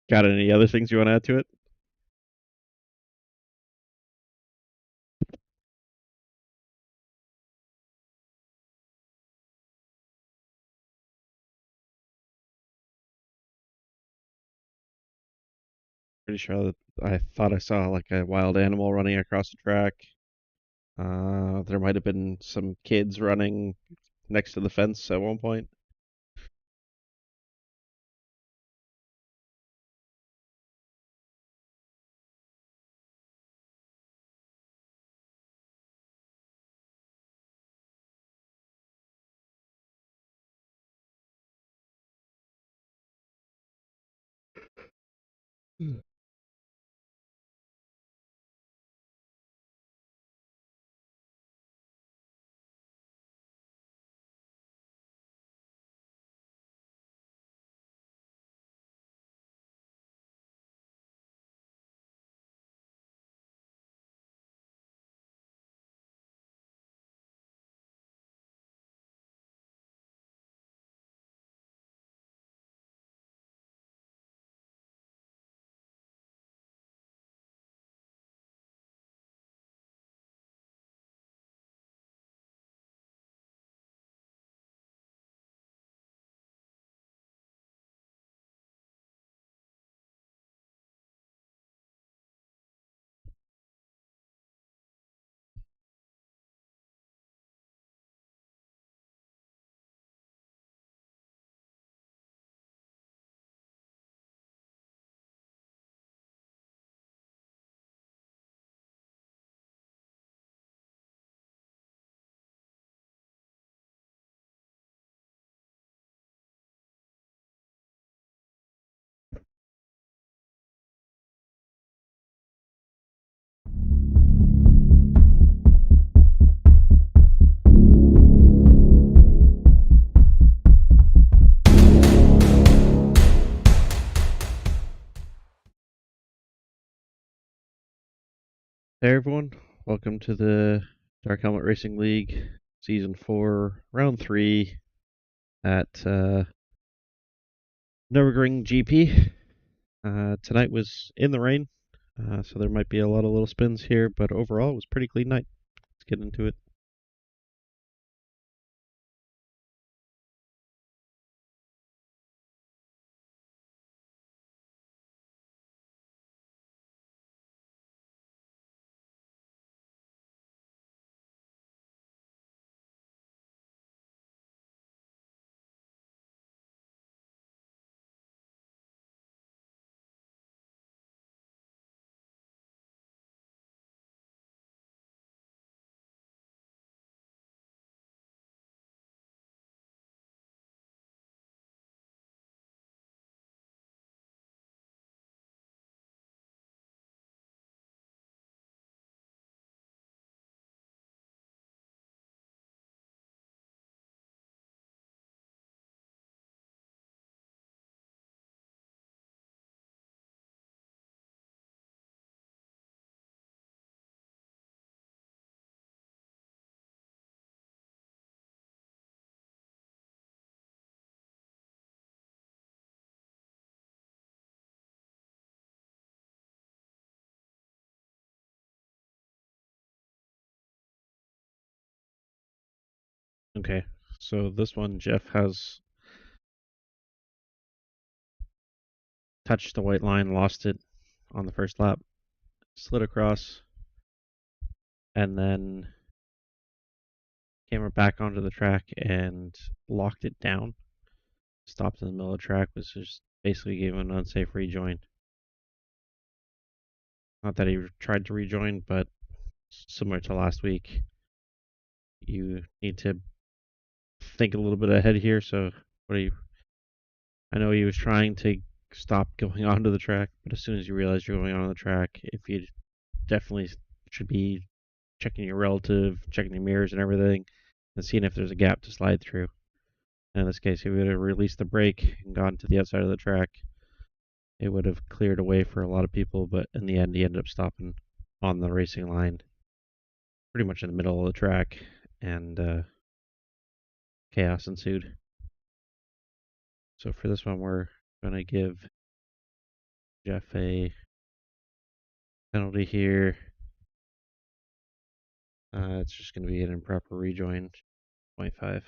Got any other things you want to add to it? Pretty sure that I thought I saw like a wild animal running across the track. There might have been some kids running next to the fence at one point. Hmm. Hey everyone, welcome to the Dark Helmet Racing League Season 4, Round 3 at Nürburgring GP. Tonight was in the rain, so there might be a lot of little spins here, but overall it was a pretty clean night. Let's get into it. Okay, so this one, Jeff has touched the white line, lost it on the first lap, slid across, and then came back onto the track and locked it down. Stopped in the middle of the track, was just basically gave him an unsafe rejoin. Not that he tried to rejoin, but similar to last week, you need to think a little bit ahead here. So, what are you? I know he was trying to stop going onto the track, but as soon as you realize you're going on the track, if you definitely should be checking your relative, checking your mirrors and everything, and seeing if there's a gap to slide through. And in this case, he would have released the brake and gone to the outside of the track. It would have cleared a way for a lot of people, but in the end, he ended up stopping on the racing line, pretty much in the middle of the track, and chaos ensued. So for this one, we're going to give Jeff a penalty here. It's just going to be an improper rejoin, 0.5.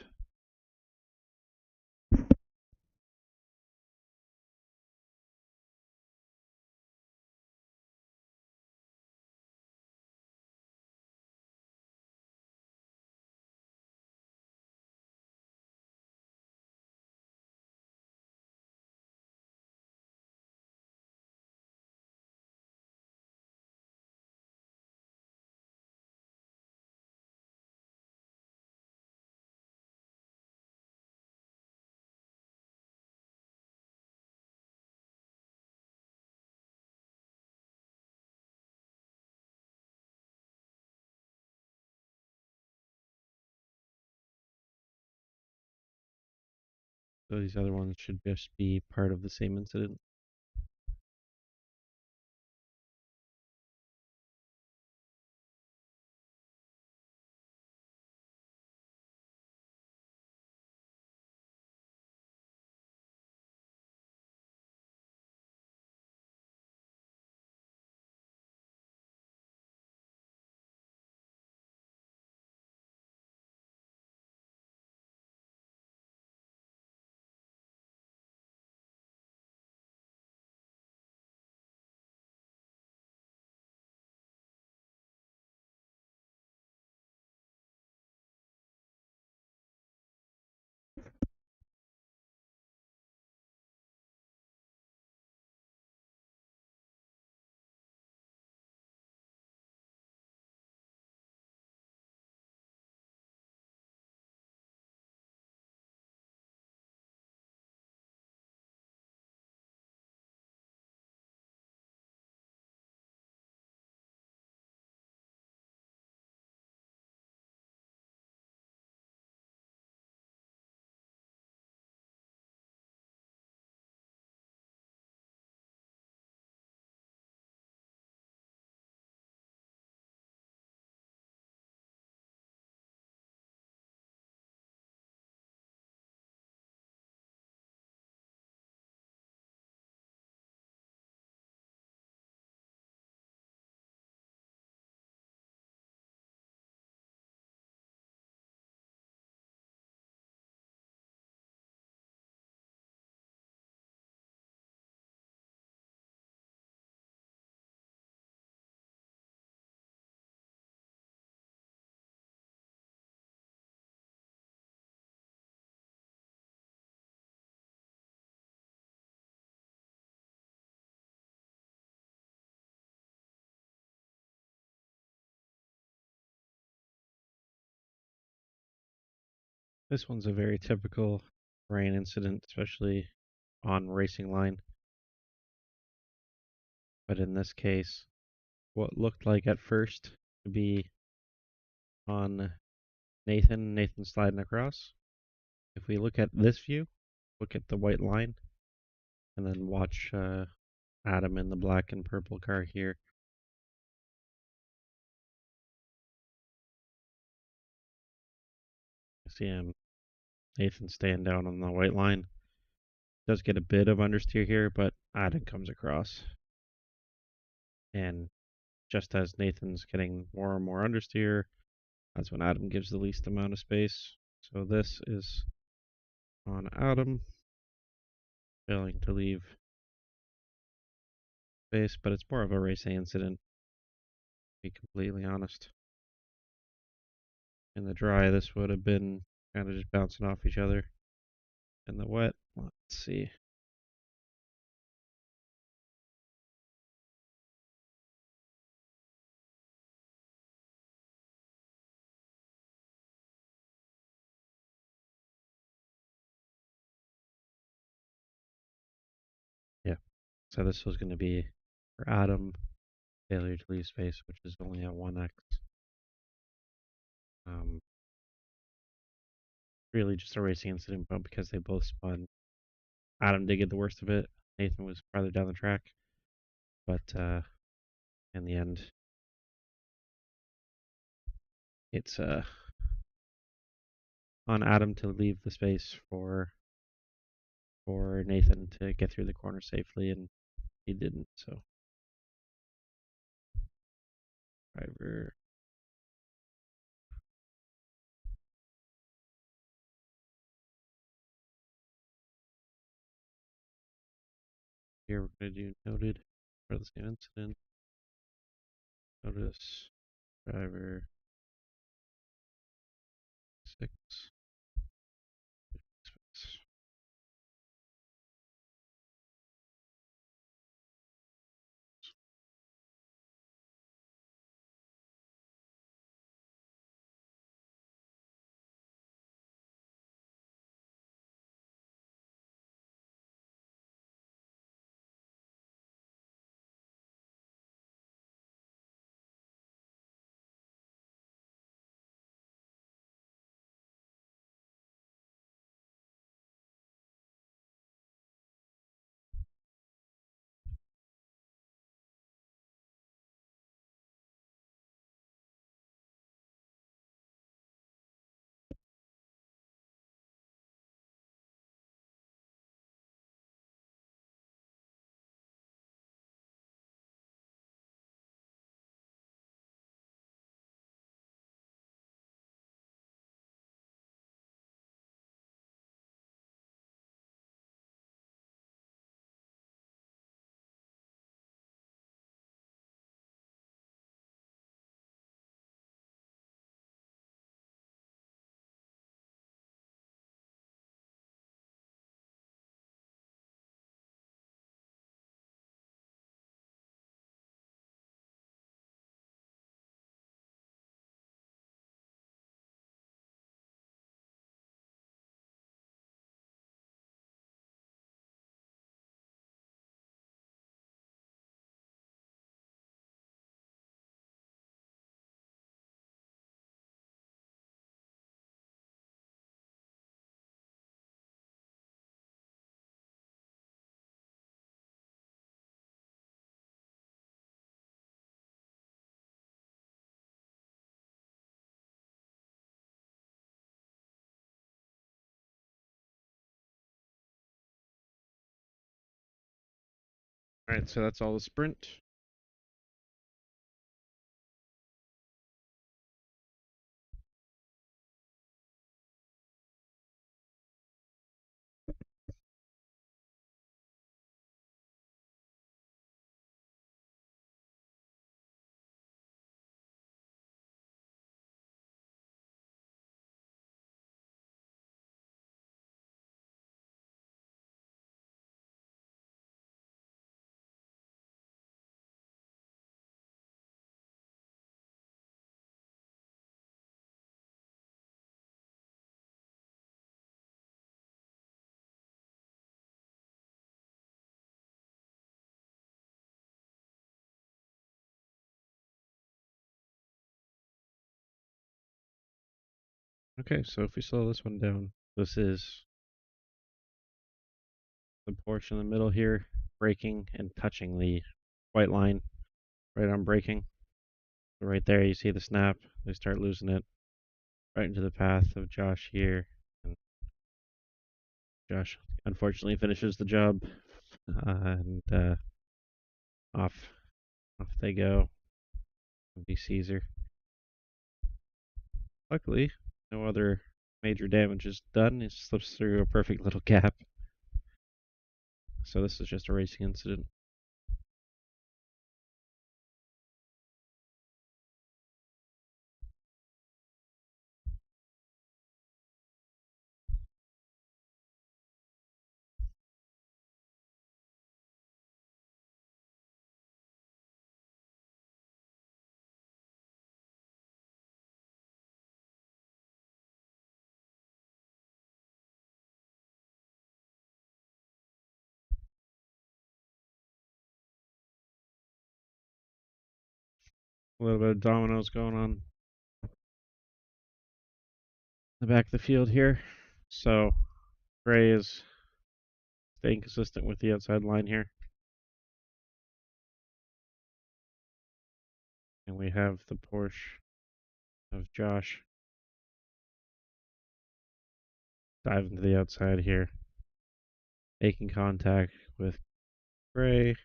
So these other ones should just be part of the same incident. This one's a very typical rain incident, especially on racing line. But in this case, what looked like at first to be on Nathan sliding across. If we look at this view, look at the white line, and then watch Adam in the black and purple car here. See him, Nathan staying down on the white line. Does get a bit of understeer here, but Adam comes across. And just as Nathan's getting more and more understeer, that's when Adam gives the least amount of space. So this is on Adam, failing to leave space, but it's more of a racing incident, to be completely honest. In the dry, this would have been kind of just bouncing off each other. In the wet, let's see. Yeah, so this was going to be for Adam, failure to leave space, which is only at 1x. Um, really just a racing incident, but because they both spun, Adam did get the worst of it. Nathan was farther down the track, but in the end, it's on Adam to leave the space for Nathan to get through the corner safely and he didn't. So driver. Here we're going to do noted for the same incident. Notice driver 6. All right, so that's all the sprint. Okay, so if we slow this one down, this is the portion in the middle here, braking and touching the white line right on braking. So right there, you see the snap. They start losing it right into the path of Josh here. And Josh unfortunately finishes the job, and off they go. Be Caesar. Luckily, no other major damage is done. He slips through a perfect little gap. So this is just a racing incident. A little bit of dominoes going on in the back of the field here. So Gray is staying consistent with the outside line here. And we have the Porsche of Josh diving to the outside here, making contact with Gray.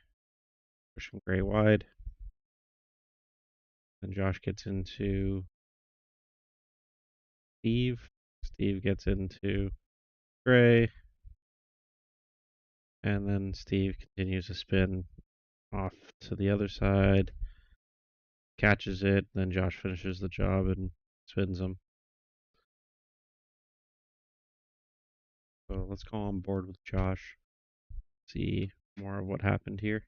pushing Gray wide. Then Josh gets into Steve. Steve gets into Gray. And then Steve continues to spin off to the other side, catches it, then Josh finishes the job and spins him. So let's go on board with Josh, see more of what happened here.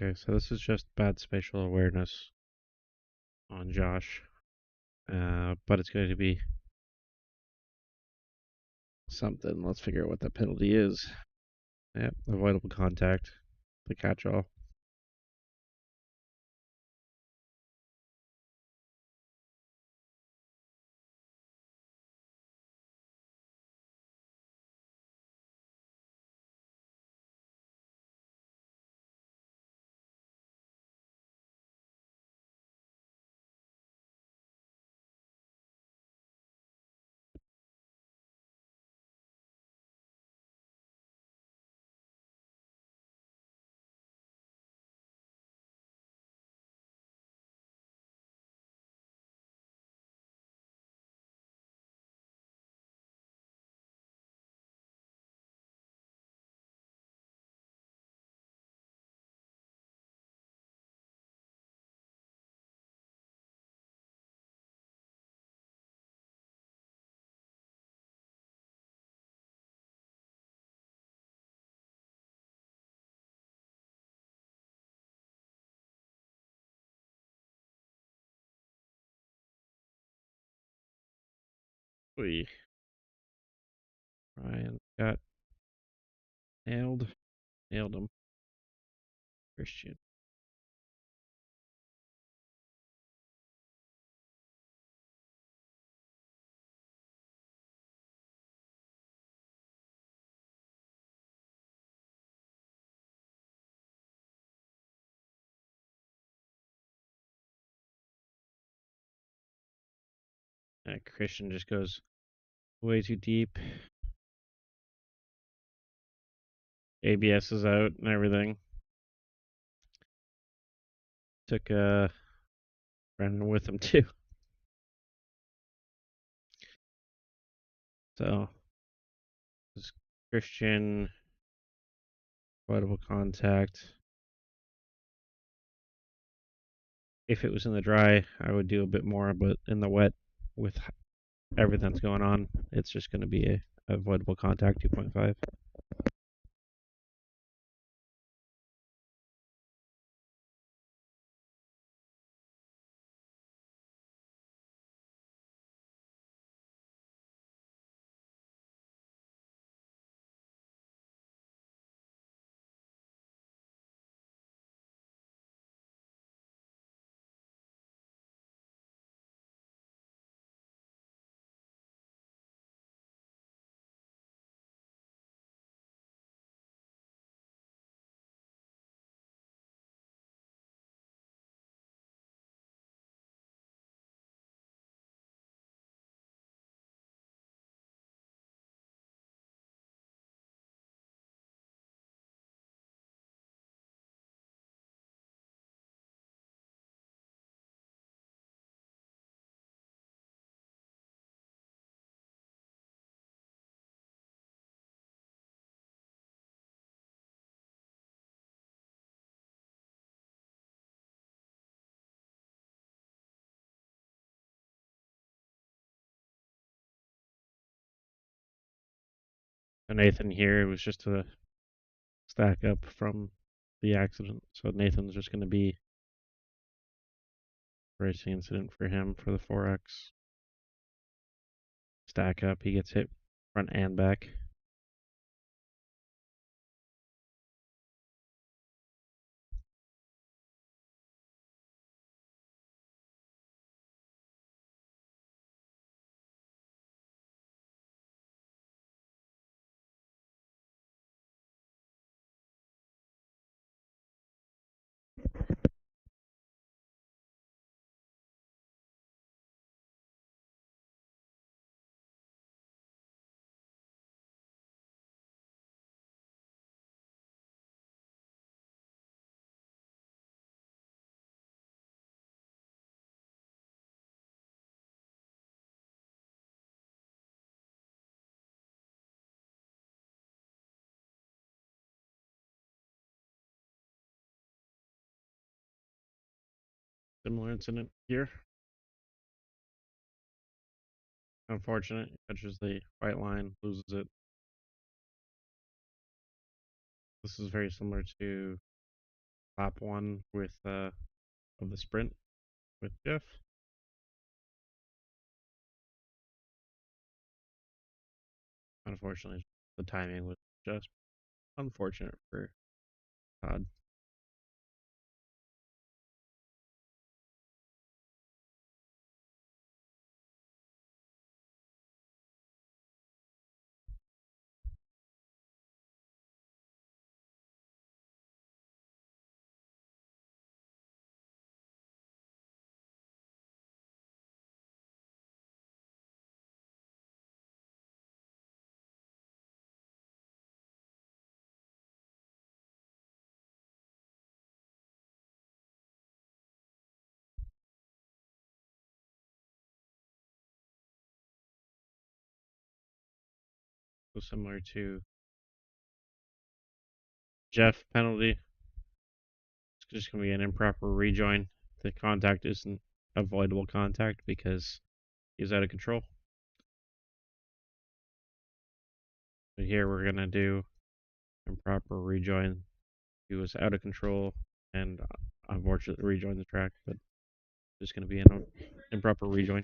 Okay, so this is just bad spatial awareness on Josh, but it's going to be something. Let's figure out what that penalty is. Yep, avoidable contact, the catch-all. We Ryan got nailed, nailed him. Christian. Christian just goes way too deep. ABS is out and everything. Took Brendan with him too. So this Christian avoidable contact. If it was in the dry, I would do a bit more, but in the wet, with everything that's going on, it's just going to be a avoidable contact 2.5. And Nathan here was just a stack up from the accident, so Nathan's just going to be racing incident for him for the 4X. Stack up, he gets hit front and back. Similar incident here. Unfortunate. Touches the white line, loses it. This is very similar to lap 1 with of the sprint with Jeff. Unfortunately, the timing was just unfortunate for Todd. So similar to Jeff penalty. It's just going to be an improper rejoin. The contact isn't avoidable contact because he's out of control. But here we're going to do improper rejoin. He was out of control and unfortunately rejoined the track, but there's going to be an improper rejoin.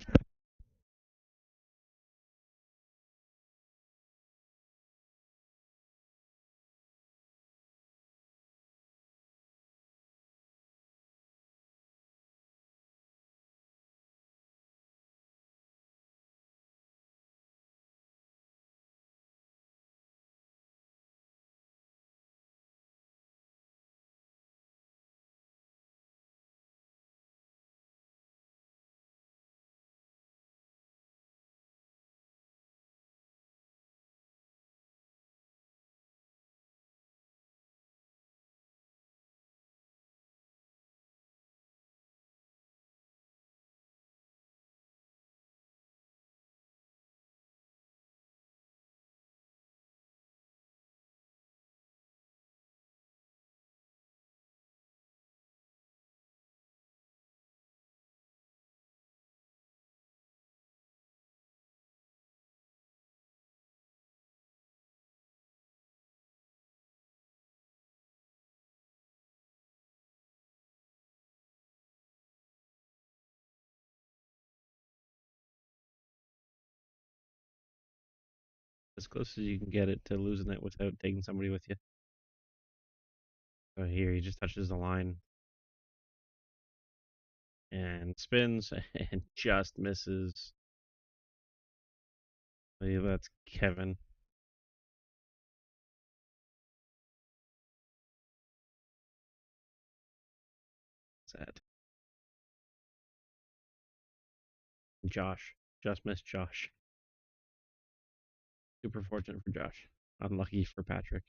As close as you can get it to losing it without taking somebody with you. So here he just touches the line and spins and just misses. I believe that's Kevin. Sad. Josh. Just missed Josh. Super fortunate for Josh. Unlucky for Patrick.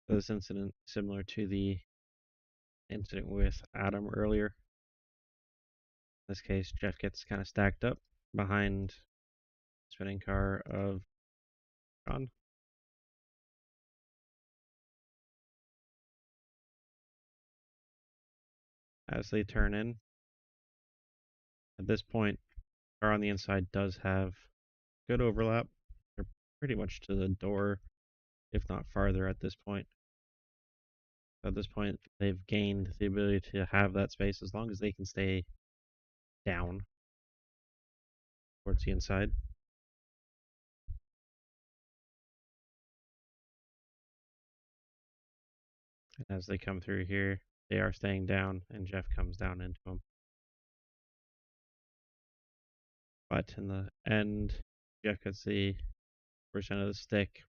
This incident similar to the incident with Adam earlier. In this case, Jeff gets kind of stacked up behind the spinning car of John. As they turn in, at this point, car on the inside does have good overlap. They're pretty much to the door, if not farther at this point. At this point, they've gained the ability to have that space as long as they can stay down towards the inside. And as they come through here, they are staying down, and Jeff comes down into them. But in the end, Jeff gets the percent of the stick,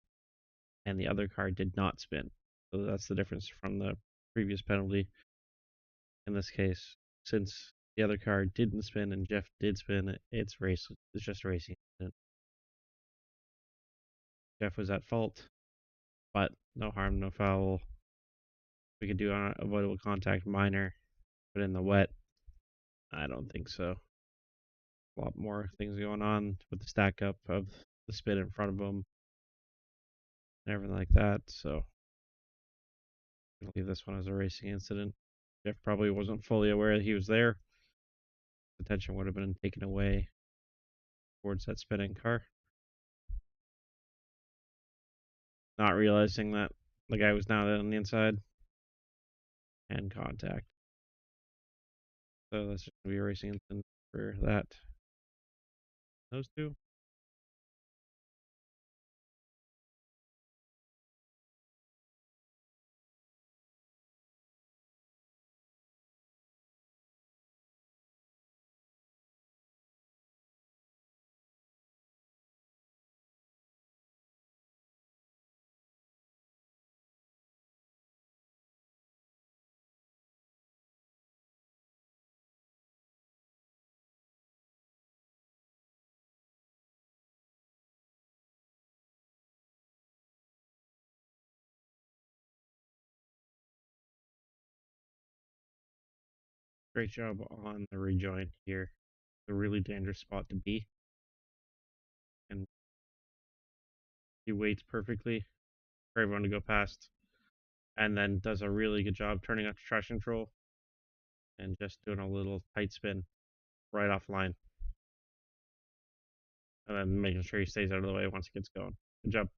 and the other car did not spin. So that's the difference from the previous penalty. In this case, since the other car didn't spin and Jeff did spin, it's just racing. Jeff was at fault, but no harm, no foul. We could do avoidable contact minor, but in the wet, I don't think so. A lot more things going on with the stack up of the spin in front of him and everything like that. So I'll leave this one as a racing incident. Jeff probably wasn't fully aware that he was there. Attention would have been taken away towards that spinning car. Not realizing that the guy was now on the inside and contact. So that's just going to be a racing incident for that. Those two. Great job on the rejoin here. A really dangerous spot to be. And he waits perfectly for everyone to go past. And then does a really good job turning up to traction control and just doing a little tight spin right off line. And then making sure he stays out of the way once he gets going. Good job.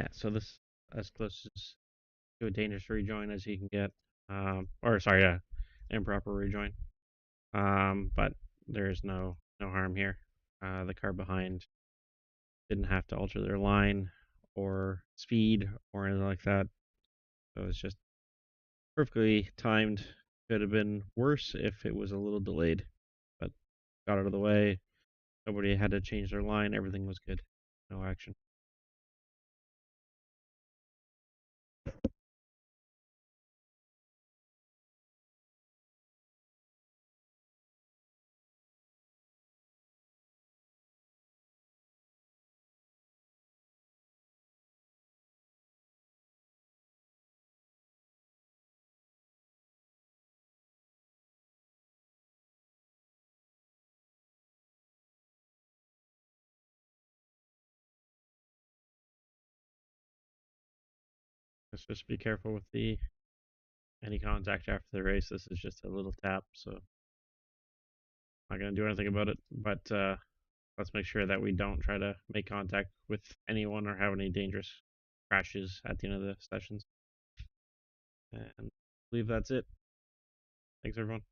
Yeah, so this as close as to a dangerous rejoin as you can get. Or sorry, improper rejoin. But there's no harm here. The car behind didn't have to alter their line or speed or anything like that. So it's just perfectly timed. Could have been worse if it was a little delayed, but got out of the way. Nobody had to change their line. Everything was good. No action. Just be careful with the any contact after the race. This is just a little tap, so not gonna do anything about it. But let's make sure that we don't try to make contact with anyone or have any dangerous crashes at the end of the sessions. And I believe that's it. Thanks, everyone.